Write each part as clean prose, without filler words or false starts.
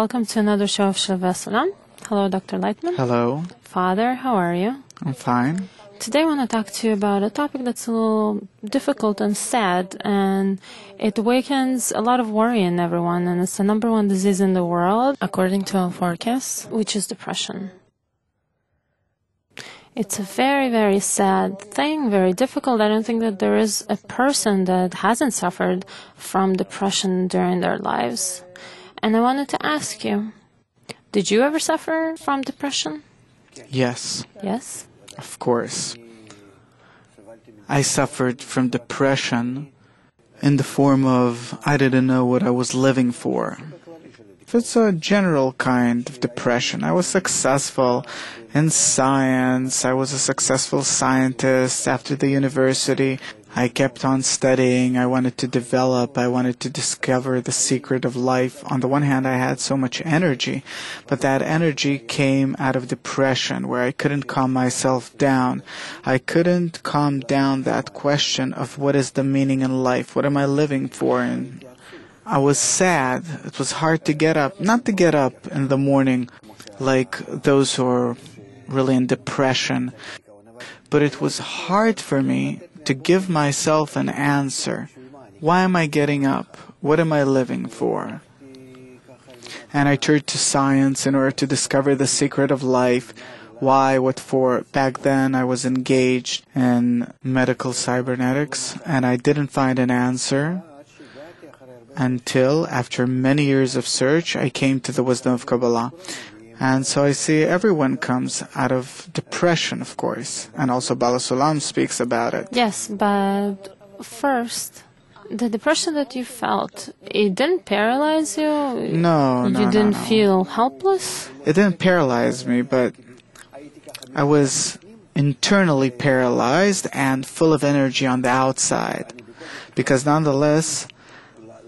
welcome to another show of Shalva Salam. Hello, Dr. Lightman. Hello. Father, how are you? I'm fine. Today I want to talk to you about a topic that's a little difficult and sad, and it awakens a lot of worry in everyone, and it's the number one disease in the world, according to our forecasts, which is depression. It's a very, very sad thing, very difficult. I don't think that there is a person that hasn't suffered from depression during their lives. And I wanted to ask you, did you ever suffer from depression? Yes. Yes? Of course. I suffered from depression in the form of I didn't know what I was living for. It's a general kind of depression. I was successful in science. I was a successful scientist after the university. I kept on studying. I wanted to develop. I wanted to discover the secret of life. On the one hand, I had so much energy, but that energy came out of depression, where I couldn't calm myself down. I couldn't calm down that question of what is the meaning in life? What am I living for? And I was sad. It was hard to get up. Not to get up in the morning like those who are really in depression, but it was hard for me to give myself an answer. Why am I getting up? What am I living for? And I turned to science in order to discover the secret of life. Why, what for? Back then I was engaged in medical cybernetics, and I didn't find an answer until, after many years of search, I came to the wisdom of Kabbalah. And so I see everyone comes out of depression, of course. And also Bala Sulam speaks about it. Yes, but first, the depression that you felt, it didn't paralyze you? No. You didn't feel helpless? It didn't paralyze me, but I was internally paralyzed and full of energy on the outside. Because nonetheless,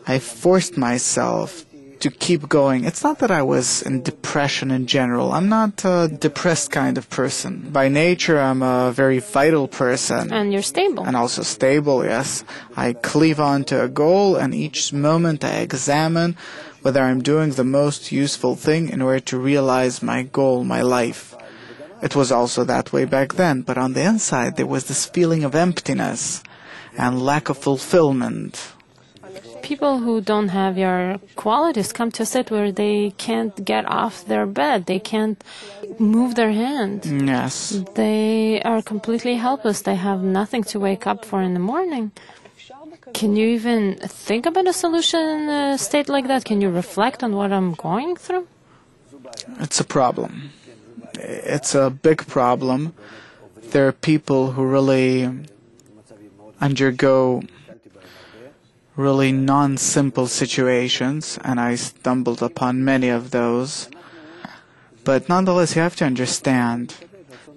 I forced myself to keep going. It's not that I was in depression in general. I'm not a depressed kind of person. By nature, I'm a very vital person. And you're stable. And also stable, yes. I cleave on to a goal, and each moment I examine whether I'm doing the most useful thing in order to realize my goal, my life. It was also that way back then, but on the inside there was this feeling of emptiness and lack of fulfillment. People who don't have your qualities come to a state where they can't get off their bed. They can't move their hand. Yes. They are completely helpless. They have nothing to wake up for in the morning. Can you even think about a solution in a state like that? Can you reflect on what I'm going through? It's a problem. It's a big problem. There are people who really undergo really non-simple situations, and I stumbled upon many of those. But nonetheless, you have to understand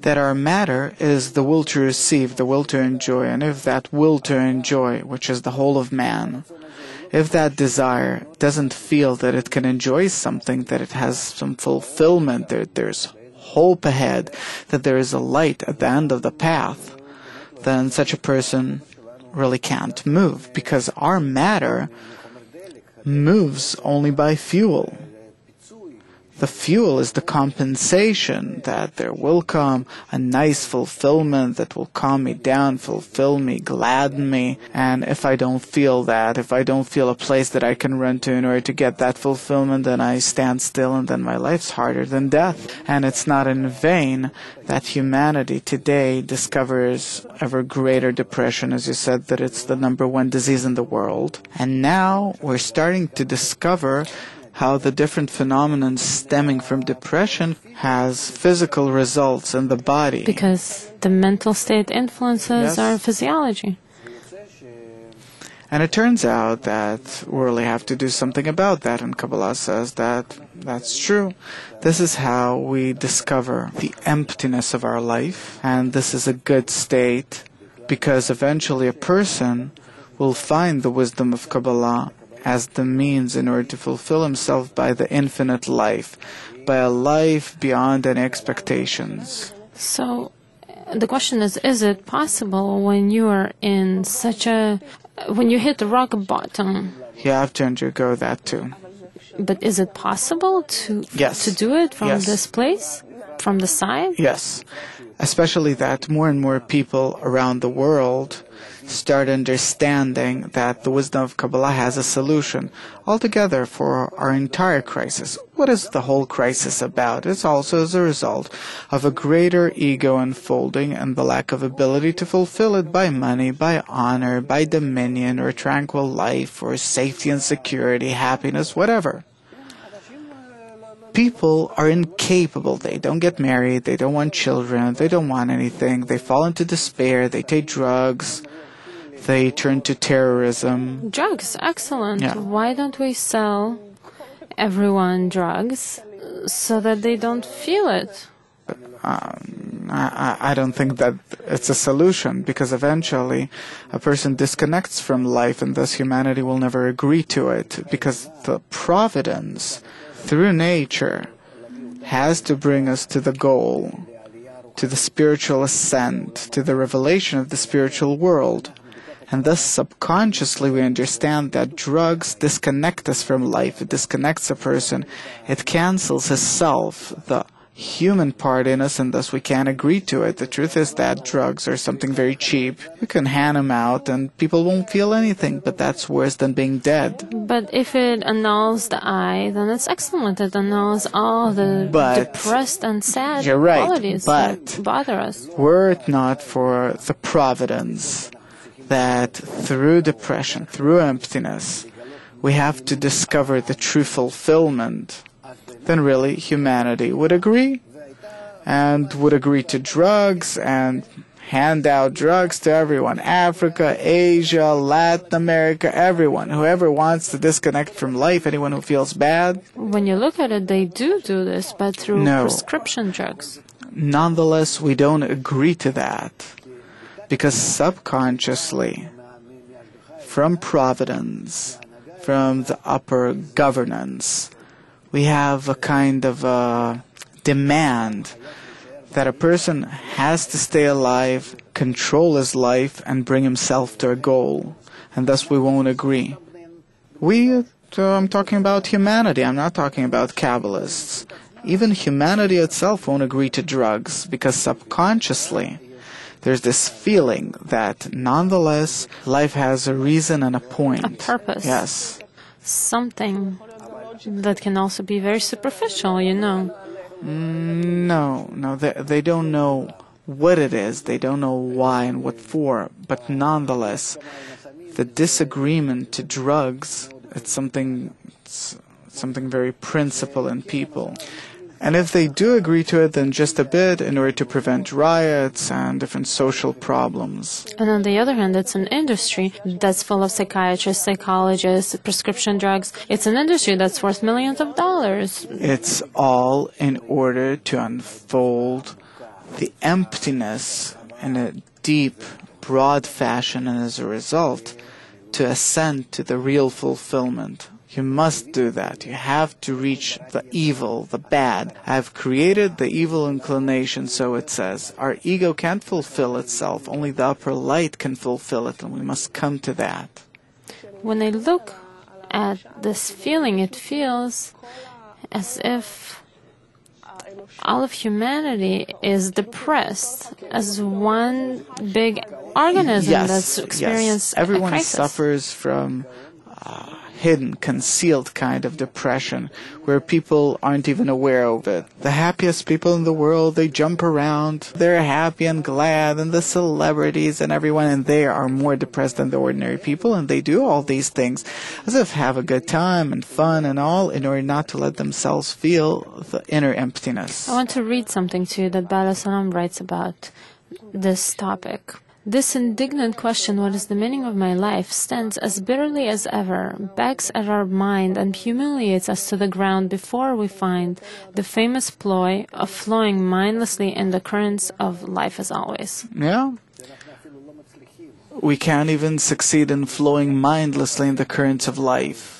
that our matter is the will to receive, the will to enjoy, and if that will to enjoy, which is the whole of man, if that desire doesn't feel that it can enjoy something, that it has some fulfillment, that there's hope ahead, that there is a light at the end of the path, then such a person really can't move, because our matter moves only by fuel. The fuel is the compensation that there will come a nice fulfillment that will calm me down, fulfill me, gladden me. And if I don't feel that, if I don't feel a place that I can run to in order to get that fulfillment, then I stand still, and then my life's harder than death. And it's not in vain that humanity today discovers ever greater depression. As you said, that it's the number one disease in the world. And now we're starting to discover how the different phenomena stemming from depression has physical results in the body. Because the mental state influences our physiology. And it turns out that we really have to do something about that, and Kabbalah says that that's true. This is how we discover the emptiness of our life, and this is a good state, because eventually a person will find the wisdom of Kabbalah as the means in order to fulfill himself by the infinite life, by a life beyond any expectations. So the question is it possible when you are in when you hit the rock bottom? You have to undergo that too. But is it possible to do it from this place, from the side? Yes, especially that more and more people around the world start understanding that the wisdom of Kabbalah has a solution altogether for our entire crisis. What is the whole crisis about? It's also as a result of a greater ego unfolding and the lack of ability to fulfill it by money, by honor, by dominion, or tranquil life, or safety and security, happiness, whatever. People are incapable. They don't get married. They don't want children. They don't want anything. They fall into despair. They take drugs. They turn to terrorism. Drugs, excellent. Yeah. Why don't we sell everyone drugs so that they don't feel it? I don't think that it's a solution, because eventually a person disconnects from life, and thus humanity will never agree to it, because the providence through nature has to bring us to the goal, to the spiritual ascent, to the revelation of the spiritual world. And thus subconsciously we understand that drugs disconnect us from life. It disconnects a person. It cancels his self, the human part in us, and thus we can't agree to it. The truth is that drugs are something very cheap. You can hand them out and people won't feel anything, but that's worse than being dead. But if it annuls the I, then it's excellent. It annuls all the depressed and sad qualities that bother us. Were it not for the providence that through depression, through emptiness, we have to discover the true fulfillment, then really humanity would agree, and would agree to drugs and hand out drugs to everyone. Africa, Asia, Latin America, everyone. Whoever wants to disconnect from life, anyone who feels bad. When you look at it, they do this, but through prescription drugs. Nonetheless, we don't agree to that, because subconsciously, from providence, from the upper governance, we have a kind of a demand that a person has to stay alive, control his life, and bring himself to a goal. And thus we won't agree. I'm talking about humanity. I'm not talking about Kabbalists. Even humanity itself won't agree to drugs, because subconsciously there's this feeling that nonetheless life has a reason and a point. A purpose. Yes. Something that can also be very superficial, No, they don't know what it is. They don't know why and what for. But nonetheless, the disagreement to drugs, it's something very principal in people. And if they do agree to it, then just a bit in order to prevent riots and different social problems. And on the other hand, it's an industry that's full of psychiatrists, psychologists, prescription drugs. It's an industry that's worth millions of dollars. It's all in order to unfold the emptiness in a deep, broad fashion, and as a result, to ascend to the real fulfillment. You must do that. You have to reach the evil, the bad. I have created the evil inclination, so it says. Our ego can't fulfill itself. Only the upper light can fulfill it, and we must come to that. When I look at this feeling, it feels as if all of humanity is depressed as one big organism that's experienced a Everyone crisis. suffers from hidden, concealed kind of depression where people aren't even aware of it. The happiest people in the world, they jump around, they're happy and glad, and the celebrities and everyone, and they are more depressed than the ordinary people, and they do all these things as if have a good time and fun and all in order not to let themselves feel the inner emptiness. I want to read something to you that Bala Salam writes about this topic. This indignant question, what is the meaning of my life, stands as bitterly as ever, begs at our mind and humiliates us to the ground before we find the famous ploy of flowing mindlessly in the currents of life as always. Yeah. We can't even succeed in flowing mindlessly in the currents of life.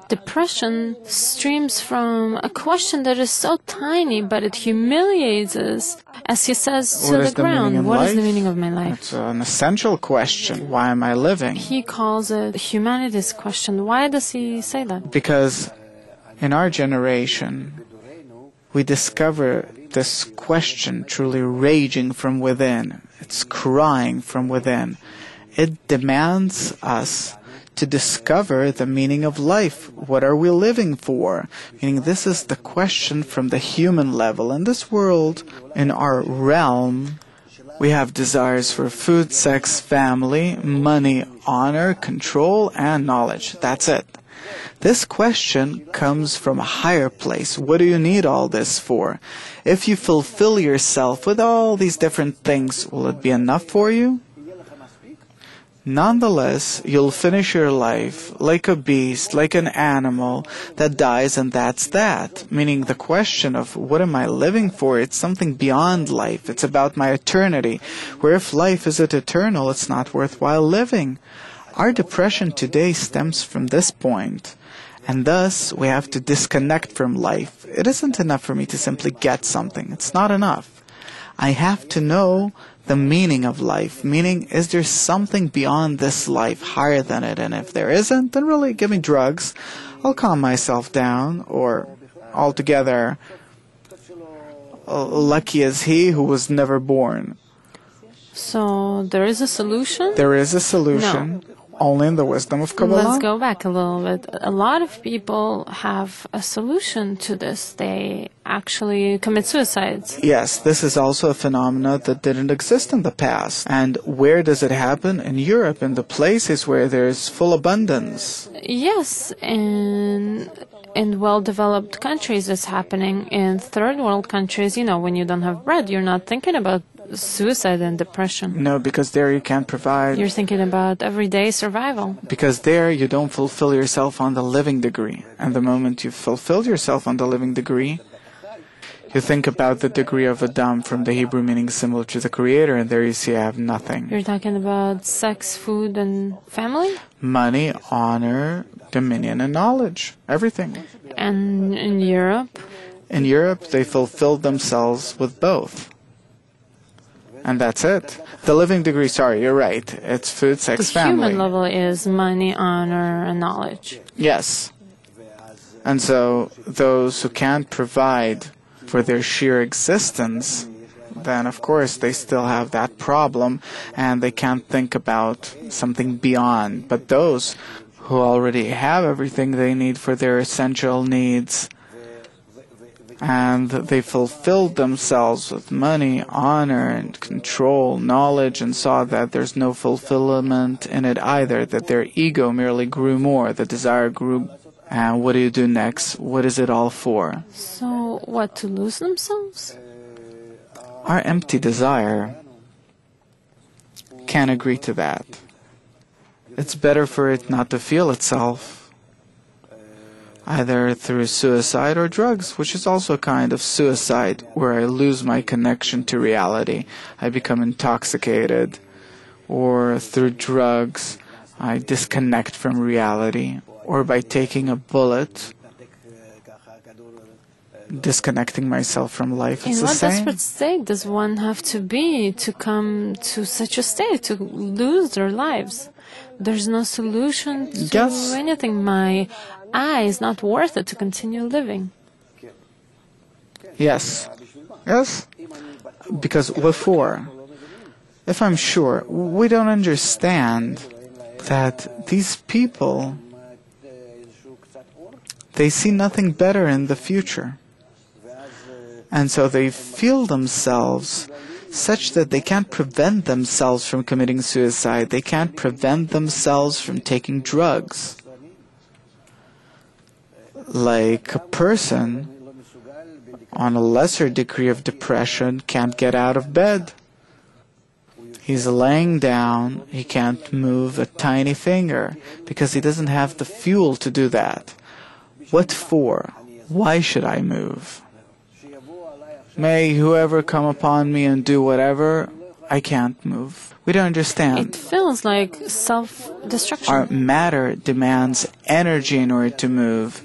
Depression streams from a question that is so tiny, but it humiliates us, as he says, to the ground. What is the meaning of my life? It's an essential question. Why am I living? He calls it humanity's question. Why does he say that? Because In our generation, we discover this question truly raging from within. It's crying from within. It demands us to discover the meaning of life. What are we living for? Meaning this is the question from the human level. In this world, in our realm, we have desires for food, sex, family, money, honor, control, and knowledge. That's it. This question comes from a higher place. What do you need all this for? If you fulfill yourself with all these different things, will it be enough for you? Nonetheless, you'll finish your life like a beast, like an animal that dies, and that's that. Meaning the question of what am I living for? It's something beyond life. It's about my eternity. Where if life isn't eternal, it's not worthwhile living. Our depression today stems from this point. And thus, we have to disconnect from life. It isn't enough for me to simply get something. It's not enough. I have to know the meaning of life. Meaning, is there something beyond this life higher than it? And if there isn't, then really give me drugs. I'll calm myself down. Or altogether, lucky is he who was never born. So there is a solution? There is a solution. No. Only in the wisdom of Kabbalah. Let's go back a little bit. A lot of people have a solution to this. They actually commit suicides. Yes, this is also a phenomenon that didn't exist in the past. And where does it happen? In Europe, in the places where there's full abundance. Yes, in well-developed countries it's happening. In third world countries, when you don't have bread, you're not thinking about suicide and depression. No, because there you can't provide. You're thinking about everyday survival. Because there you don't fulfill yourself on the living degree. And the moment you've fulfilled yourself on the living degree, you think about the degree of Adam from the Hebrew meaning similar to the Creator, and there you see I have nothing. You're talking about sex, food, and family? Money, honor, dominion, and knowledge. Everything. And in Europe? In Europe, they fulfilled themselves with both. And that's it. The living degree, sorry, you're right. It's food, sex, family. The human level is money, honor, and knowledge. Yes. And so those who can't provide for their sheer existence, then of course they still have that problem and they can't think about something beyond. But those who already have everything they need for their essential needs, and they fulfilled themselves with money, honor, and control, knowledge, and saw that there's no fulfillment in it either, that their ego merely grew more, the desire grew. And what do you do next? What is it all for? So, what, to lose themselves? Our empty desire can't agree to that. It's better for it not to feel itself, either through suicide or drugs, which is also a kind of suicide, where I lose my connection to reality. I become intoxicated. Or through drugs, I disconnect from reality. Or by taking a bullet, disconnecting myself from life. It's the same. In what desperate state does one have to be to come to such a state, to lose their lives? There's no solution to anything. My eye is not worth it to continue living. Yes. Yes? Because what for? If I'm sure, we don't understand that these people, they see nothing better in the future. And so they feel themselves such that they can't prevent themselves from committing suicide. They can't prevent themselves from taking drugs. Like a person on a lesser degree of depression can't get out of bed. He's laying down, he can't move a tiny finger because he doesn't have the fuel to do that. What for? Why should I move? May whoever come upon me and do whatever, I can't move. We don't understand. It feels like self-destruction. Our matter demands energy in order to move.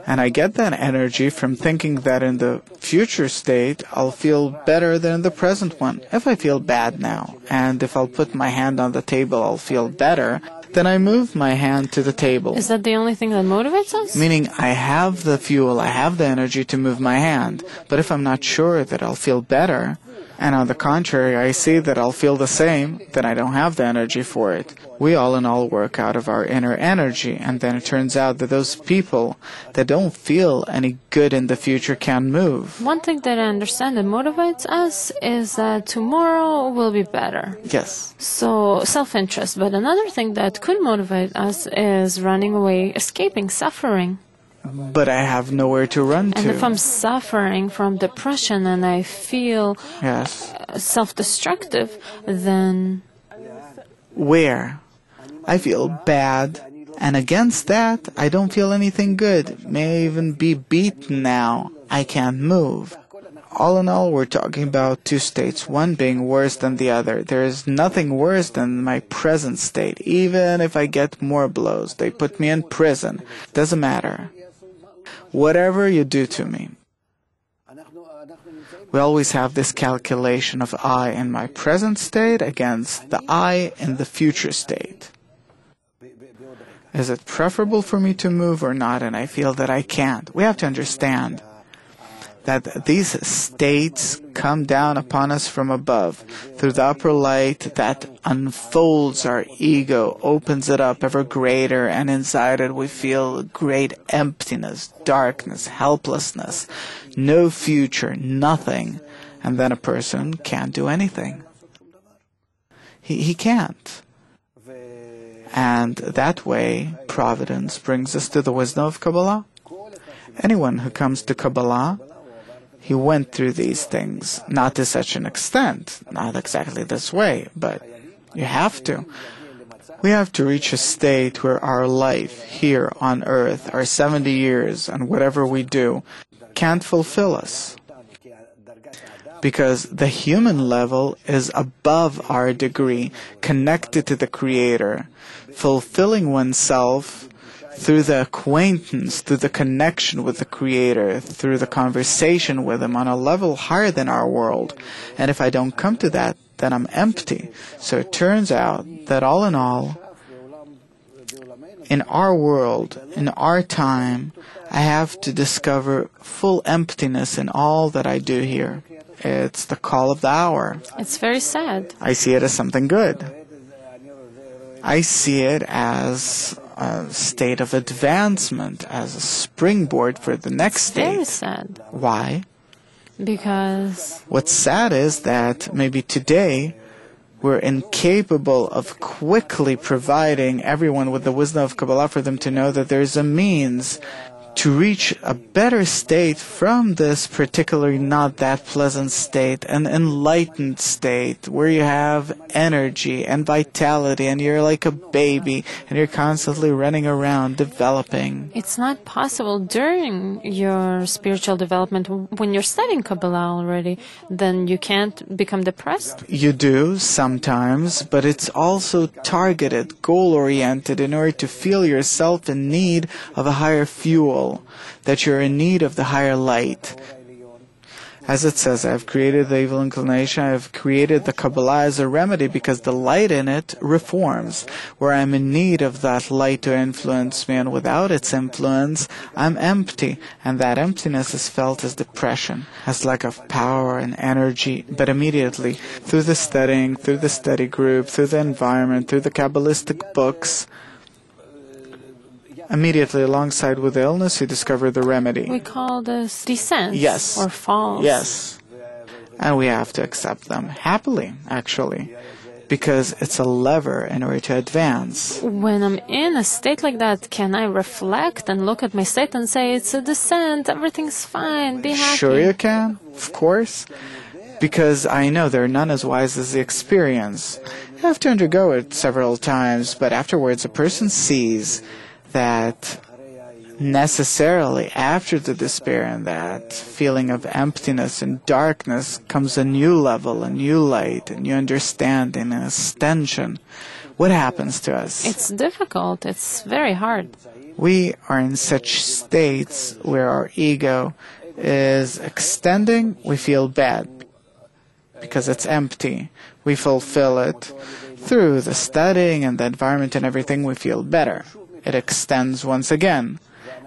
And I get that energy from thinking that in the future state, I'll feel better than in the present one. If I feel bad now, and if I'll put my hand on the table, I'll feel better, then I move my hand to the table. Is that the only thing that motivates us? Meaning I have the fuel, I have the energy to move my hand. But if I'm not sure that I'll feel better, and on the contrary, I see that I'll feel the same, then I don't have the energy for it. We all in all work out of our inner energy, and then it turns out that those people that don't feel any good in the future can move. One thing that I understand that motivates us is that tomorrow will be better. Yes. So, self-interest. But another thing that could motivate us is running away, escaping suffering. But I have nowhere to run to. And if I'm suffering from depression and I feel self-destructive, then where? I feel bad, and against that, I don't feel anything good. May I even be beaten now. I can't move. All in all, we're talking about two states, one being worse than the other. There is nothing worse than my present state. Even if I get more blows, they put me in prison. Doesn't matter. Whatever you do to me. We always have this calculation of I in my present state against the I in the future state. Is it preferable for me to move or not? And I feel that I can't. We have to understand that these states come down upon us from above through the upper light that unfolds our ego, opens it up ever greater, and inside it we feel great emptiness, darkness, helplessness, no future, nothing, and then a person can't do anything. He can't. And that way, providence brings us to the wisdom of Kabbalah. Anyone who comes to Kabbalah, he went through these things, not to such an extent, not exactly this way, but you have to. We have to reach a state where our life here on earth, our 70 years, and whatever we do, can't fulfill us. Because the human level is above our degree, connected to the Creator, fulfilling oneself through the acquaintance, through the connection with the Creator, through the conversation with Him on a level higher than our world. And if I don't come to that, then I'm empty. So it turns out that all in all, in our world, in our time, I have to discover full emptiness in all that I do here. It's the call of the hour. It's very sad. I see it as something good. I see it as a state of advancement, as a springboard for the next state. Very sad. Why? Because what's sad is that maybe today we're incapable of quickly providing everyone with the wisdom of Kabbalah for them to know that there's a means to reach a better state from this particularly not that pleasant state, an enlightened state where you have energy and vitality and you're like a baby and you're constantly running around developing. It's not possible during your spiritual development. When you're studying Kabbalah already, then you can't become depressed? You do sometimes, but it's also targeted, goal-oriented in order to feel yourself in need of a higher fuel, that you're in need of the higher light. As it says, I have created the evil inclination, I have created the Kabbalah as a remedy because the light in it reforms, where I'm in need of that light to influence me, and without its influence, I'm empty, and that emptiness is felt as depression, as lack of power and energy. But immediately, through the studying, through the study group, through the environment, through the Kabbalistic books, immediately alongside with the illness, you discover the remedy. We call this descent. Yes. Or falls. Yes. And we have to accept them happily, actually, because it's a lever in order to advance. When I'm in a state like that, can I reflect and look at my state and say, it's a descent, everything's fine, be happy? Sure you can, of course. Because I know they're none as wise as the experience. You have to undergo it several times, but afterwards a person sees that necessarily after the despair and that feeling of emptiness and darkness comes a new level, a new light, a new understanding, an extension. What happens to us? It's difficult. It's very hard. We are in such states where our ego is extending. We feel bad because it's empty. We fulfill it. Through the studying and the environment and everything, we feel better. It extends once again.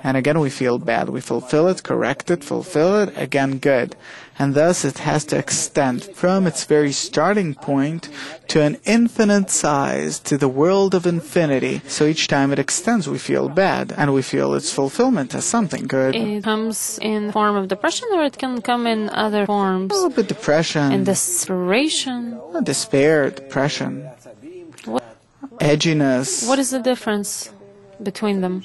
And again we feel bad. We fulfill it, correct it, fulfill it, again good. And thus it has to extend from its very starting point to an infinite size, to the world of infinity. So each time it extends we feel bad, and we feel its fulfillment as something good. It comes in form of depression, or it can come in other forms? A little bit depression. And desperation? Despair, depression. What? Edginess. What is the difference between them?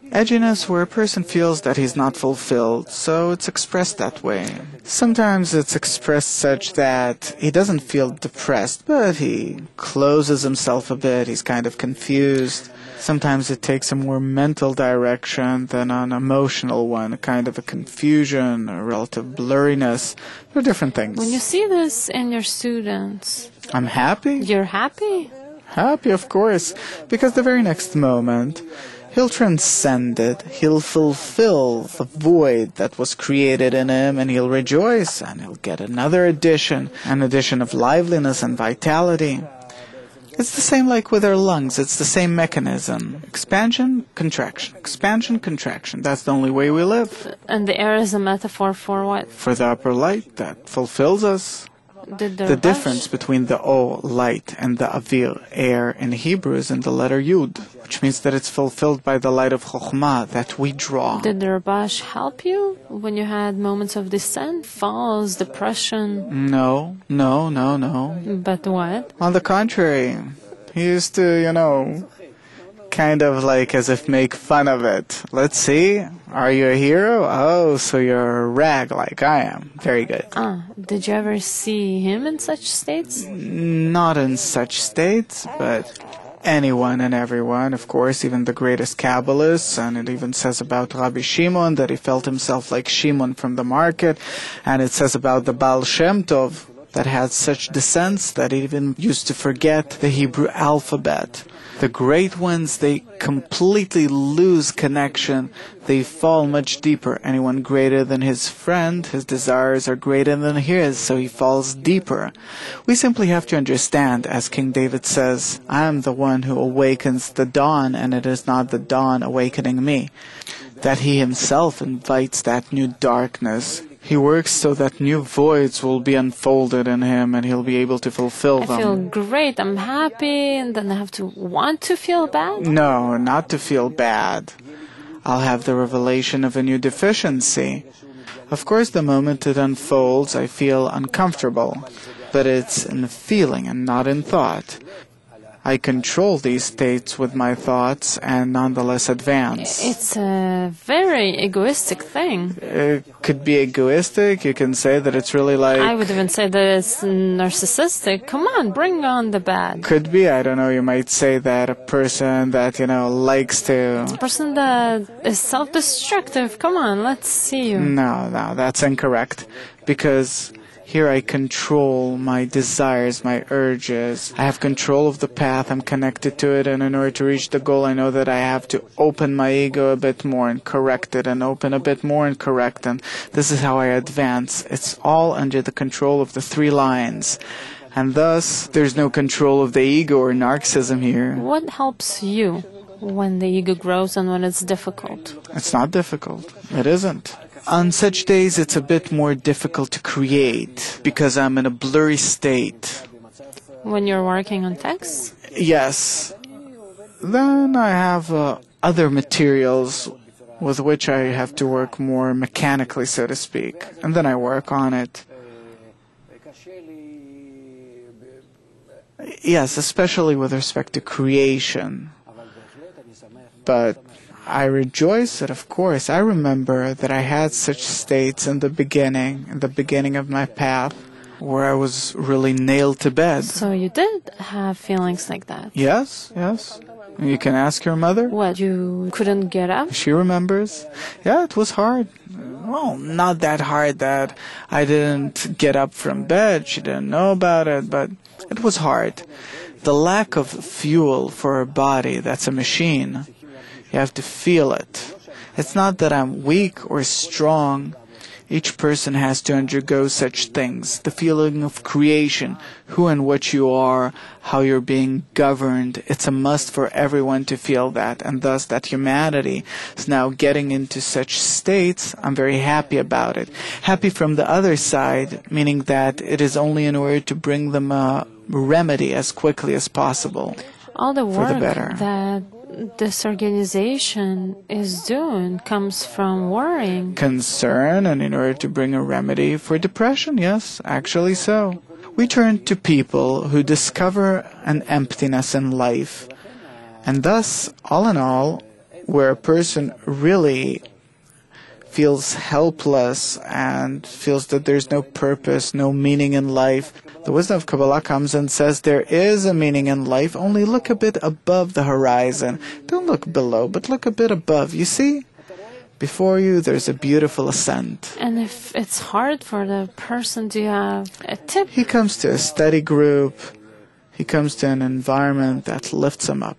Edginess, where a person feels that he's not fulfilled, so it's expressed that way. Sometimes it's expressed such that he doesn't feel depressed, but he closes himself a bit, he's kind of confused. Sometimes it takes a more mental direction than an emotional one, a kind of a confusion, a relative blurriness. There are different things. When you see this in your students, I'm happy? You're happy? Happy, of course, because the very next moment, he'll transcend it, he'll fulfill the void that was created in him, and he'll rejoice, and he'll get another addition, an addition of liveliness and vitality. It's the same like with our lungs, it's the same mechanism. Expansion, contraction, that's the only way we live. And the air is a metaphor for what? For the upper light that fulfills us. The difference between the O, light, and the avir, air, in Hebrew is in the letter Yud, which means that it's fulfilled by the light of Chokhmah that we draw. Did the Rabash help you when you had moments of descent, falls, depression? No. But what? On the contrary, he used to, kind of like as if make fun of it. Let's see, are you a hero? Oh, so you're a rag like I am. Very good. Did you ever see him in such states? Not in such states, but anyone and everyone, of course, even the greatest Kabbalists, and it even says about Rabbi Shimon that he felt himself like Shimon from the market, and it says about the Baal Shem Tov that had such descents that he even used to forget the Hebrew alphabet. The great ones, they completely lose connection. They fall much deeper. Anyone greater than his friend, his desires are greater than his, so he falls deeper. We simply have to understand, as King David says, I am the one who awakens the dawn, and it is not the dawn awakening me. That he himself invites that new darkness. He works so that new voids will be unfolded in him, and he'll be able to fulfill them. I feel great, I'm happy, and then I have to want to feel bad? No, not to feel bad. I'll have the revelation of a new deficiency. Of course, the moment it unfolds, I feel uncomfortable, but it's in feeling and not in thought. I control these states with my thoughts and nonetheless advance. It's a very egoistic thing. It could be egoistic. You can say that it's really like... I would even say that it's narcissistic. Come on, bring on the bad. Could be. I don't know. You might say that a person that, likes to... A person that is self-destructive. Come on, let's see you. No, that's incorrect. Because... here I control my desires, my urges. I have control of the path. I'm connected to it. And in order to reach the goal, I know that I have to open my ego a bit more and correct it, and open a bit more and correct. And this is how I advance. It's all under the control of the three lines. And thus, there's no control of the ego or narcissism here. What helps you when the ego grows and when it's difficult? It's not difficult. It isn't. On such days, it's a bit more difficult to create because I'm in a blurry state. When you're working on text? Yes. Then I have other materials with which I have to work more mechanically, so to speak. And then I work on it. Yes, especially with respect to creation. But I rejoice that, of course, I remember that I had such states in the beginning of my path, where I was really nailed to bed. So you did have feelings like that? Yes. You can ask your mother. What, you couldn't get up? She remembers. Yeah, it was hard. Well, not that hard that I didn't get up from bed. She didn't know about it, but it was hard. The lack of fuel for a body, that's a machine. You have to feel it. It's not that I'm weak or strong. Each person has to undergo such things. The feeling of creation, who and what you are, how you're being governed. It's a must for everyone to feel that. And thus that humanity is now getting into such states. I'm very happy about it. Happy from the other side, meaning that it is only in order to bring them a remedy as quickly as possible. All the For the work better. that this organization is doing comes from worrying. Concern, and in order to bring a remedy for depression, yes, actually so. We turn to people who discover an emptiness in life, and thus, all in all, where a person really feels helpless and feels that there's no purpose, no meaning in life, the wisdom of Kabbalah comes and says there is a meaning in life, only look a bit above the horizon. Don't look below, but look a bit above. You see? Before you, there's a beautiful ascent. And if it's hard for the person, do you have a tip? He comes to a study group. He comes to an environment that lifts him up.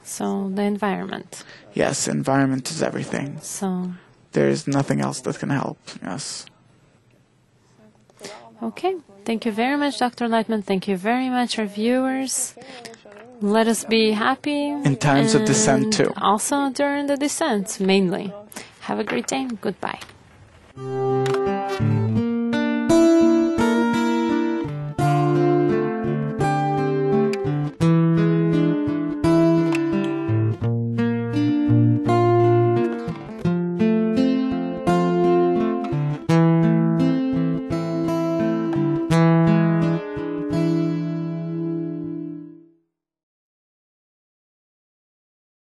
So, the environment. Yes, environment is everything. So, There's nothing else that can help. Yes. okay. Thank you very much, Dr. Lightman. Thank you very much, our viewers. Let us be happy. In times of descent, too. Also during the descent, mainly. Have a great day. Goodbye.